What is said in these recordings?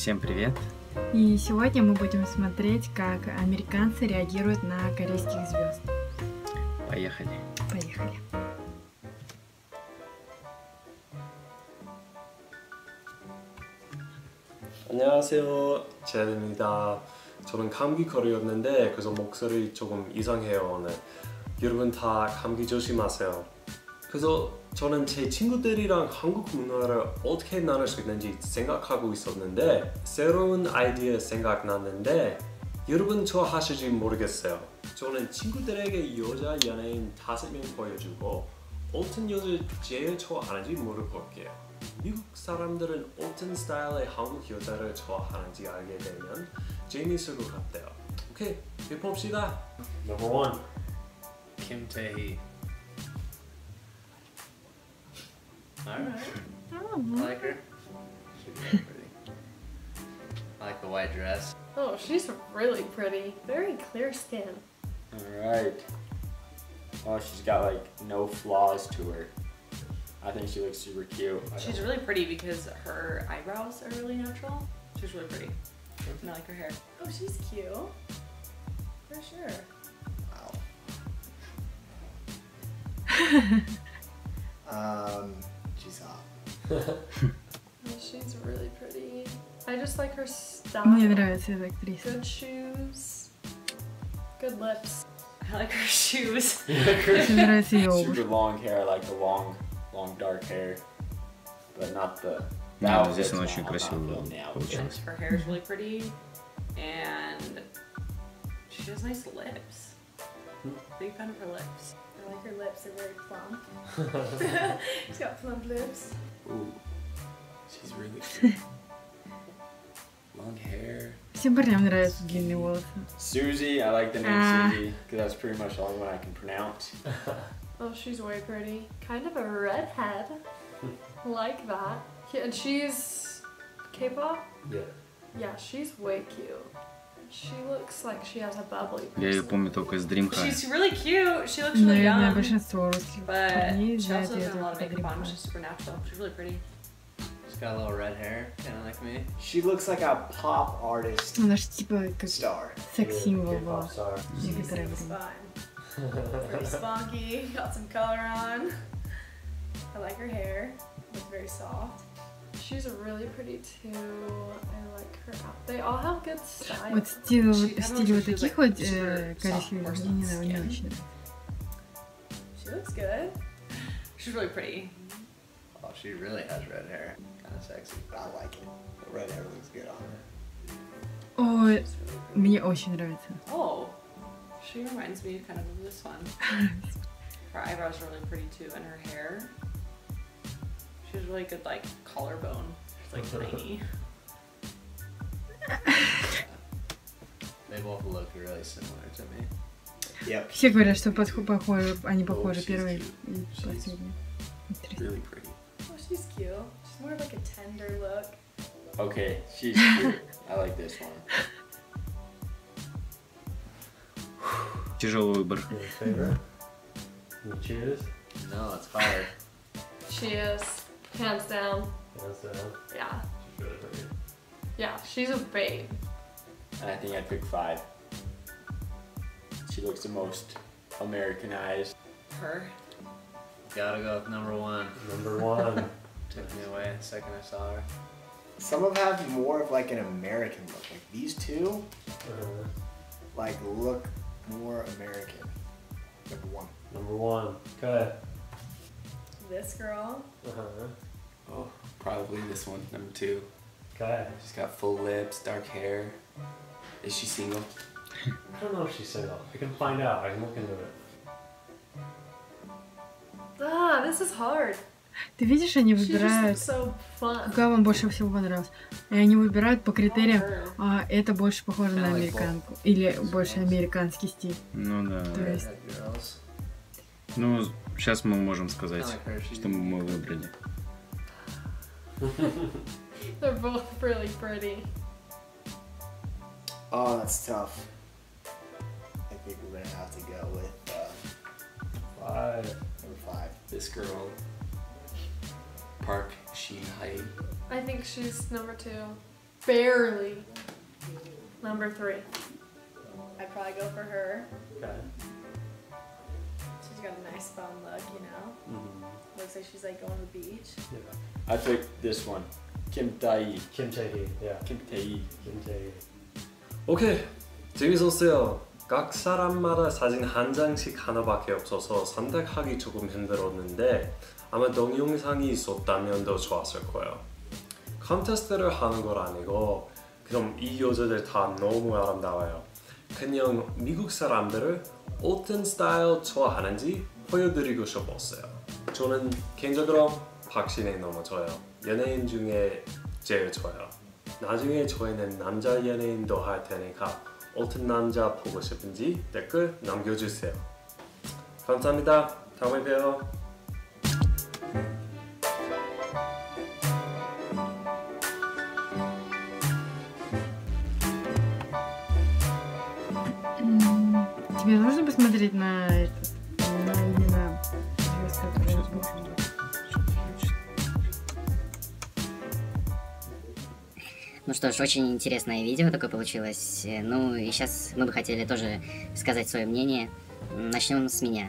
Всем привет! И сегодня мы будем смотреть, как американцы реагируют на корейских звезд. Поехали! Поехали! 안녕하세요, 제안입니다. 저는 감기 걸렸는데 그래서 목소리 조금 이상해요 오늘. 여러분 다 감기 조심하세요. 그래서 저는 제 친구들이랑 한국 문화를 어떻게 나눌 수 있는지 생각하고 있었는데 새로운 아이디어 생각났는데 여러분 좋아하실지 모르겠어요. 저는 친구들에게 여자 연예인 5명 보여주고 어떤 여자 제일 좋아하는지 물어볼게요. 미국 사람들은 어떤 스타일의 한국 여자를 좋아하는지 알게 되면 재미있을 것 같아요. 오케이, 해봅시다. Number 1. Kim Tae-hee. Alright. I like her. She's really pretty. I like the white dress. Oh, she's really pretty. Very clear skin. Alright. Oh, she's got like no flaws to her. I think she looks super cute. She's really pretty because her eyebrows are really natural. She's really pretty. And I like her hair. Oh, she's cute. For sure. Wow. She's hot. She's really pretty. I just like her style. Мне нравится эта актриса. Good shoes. Good lips. I like her shoes. Мне нравится ее обувь. Super long hair. I like the long dark hair. But not the... Да, здесь она очень красиво получилась. Her hair is really pretty. And she has nice lips. Big fan of her lips. I like her lips, they're very plump. She's got plump lips. Ooh. She's really cute. Long hair. Всем парням нравятся длинные волосы. Susie, I like the name Susie because that's pretty much the only one I can pronounce. Oh, she's way pretty. Kind of a redhead. Like that. Yeah, and she's K-pop? Yeah. Yeah, she's way cute. She looks like she has a bubbly Я ее помню только из Dream High. She's really cute. She looks really Наверное, young. большинство русских парней But she знают also ее doesn't have a lot только of по makeup on. Dream She's super natural. She's really pretty. She's got a little red hair, kind of like me. She looks like a pop artist Она же типа как star. секс-символ была. K-pop star. Некоторое She's время. fun. Pretty spunky. Got some color on. I like her hair. It's very soft. She's really pretty too. I like her out. They all have good style. Вот стиль вот She таких вот корейских людей не очень нравится. She looks good. She's really pretty. Oh, she really has red hair. Kind of sexy. I like it. The red hair looks good on her. Ой, She's really pretty. мне очень нравится. Oh, she reminds me kind of this one. Her eyebrows are really pretty too, and her hair. She has really good like collarbone. She's like tiny. They both look really similar to me. Yep. Все говорят, что похожи, они похожи первый и последний. Really pretty. Oh, she's cute. She's more like a tender look. Okay, she's cute. I like this one. Тяжелый выбор. Your favorite? You choose? No, it's hard. She is hands down. Hands down. Yeah, She's really pretty. yeah. She's a babe. And I think I'd pick 5. She looks the most Americanized. Her. Gotta go with number 1. Number 1. Took me away the second I saw her. Some of them have more of like an American look. Like these two, like look more American. Number 1. Number 1. Okay. This girl. Oh, probably this one, number 2. Okay. She's got full lips, dark hair. Is she single? I don't know if she's single. I can find out. I can look into it. Ah, this is hard. Ты видишь, они She's выбирают, just so fun. какая вам больше всего понравилась. И они выбирают по критериям, это больше похоже на американку. Или больше американский стиль. Ну да. То есть, Ну, сейчас мы можем сказать, что мы выбрали. They're both really pretty. Oh, that's tough. I think we're gonna have to go with 5. number 5. This girl. Park Shin-hye. I think she's number 2. barely. Number 3. I'd probably go for her. Okay. She's got a nice fun look, you know? Looks like she's like going to the beach. Yeah. I picked this one. Kim Tae. Kim Tae. Yeah. Kim Tae. Kim Tae. 오케이. 재밌었어요. 각 사람마다 사진 한 장씩 하나밖에 없어서 선택하기 조금 힘들었는데 아마 동영상이 있었다면 더 좋았을 거예요. 컨테스트를 하는 건 아니고 그럼 이 여자들 다 너무 아름다워요. 그냥 미국 사람들을 어떤 스타일 좋아하는지 보여드리고 싶었어요. 저는 개인적으로 박신혜 너무 좋아요. 연예인 중에 제일 좋아요. 나중에 저희는 남자 연예인도 할 테니까 어떤 남자 보고 싶은지 댓글 남겨주세요. 감사합니다. 다음에 봬요. Тебе нужно посмотреть на имена звезд, которые возможно. Ну что ж, очень интересное видео такое получилось. Ну и сейчас мы бы хотели тоже сказать свое мнение. Начнем с меня.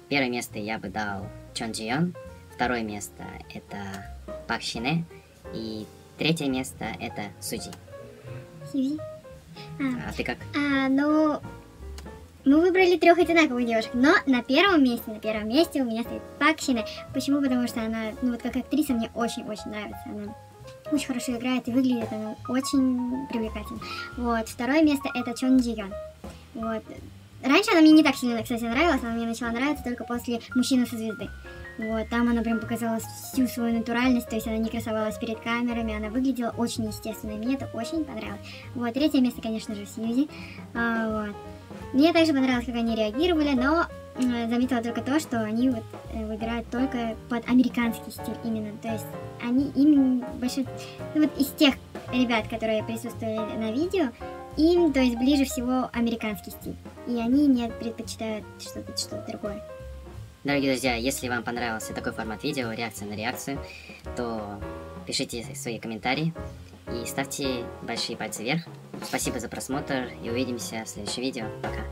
Первое место я бы дал Чон Джи Йон. Второе место это Пак Шине. И третье место это Суджи. Сьюзи? А ты как? Ну, мы выбрали 3 одинаковых девушек, но на первом месте у меня стоит Пак Шине. Почему? Потому что она, ну вот как актриса, мне очень-очень нравится. Она очень хорошо играет и выглядит она очень привлекательно. Вот, второе место это Чон Джи Йон. Вот. Раньше она мне не так сильно, кстати, нравилась, она мне начала нравиться только после «Мужчины со звезды». Вот, там она прям показала всю свою натуральность, то есть она не красовалась перед камерами, она выглядела очень естественно, и мне это очень понравилось. Вот, третье место, конечно же, Сьюзи. Вот. Мне также понравилось, как они реагировали, но заметила только то, что они вот выбирают только под американский стиль именно, то есть им больше, ну, вот из тех ребят, которые присутствовали на видео, им, то есть, ближе всего американский стиль, и они не предпочитают что-то другое. Дорогие друзья, если вам понравился такой формат видео, реакция на реакцию, то пишите свои комментарии и ставьте большие пальцы вверх. Спасибо за просмотр и увидимся в следующем видео. Пока!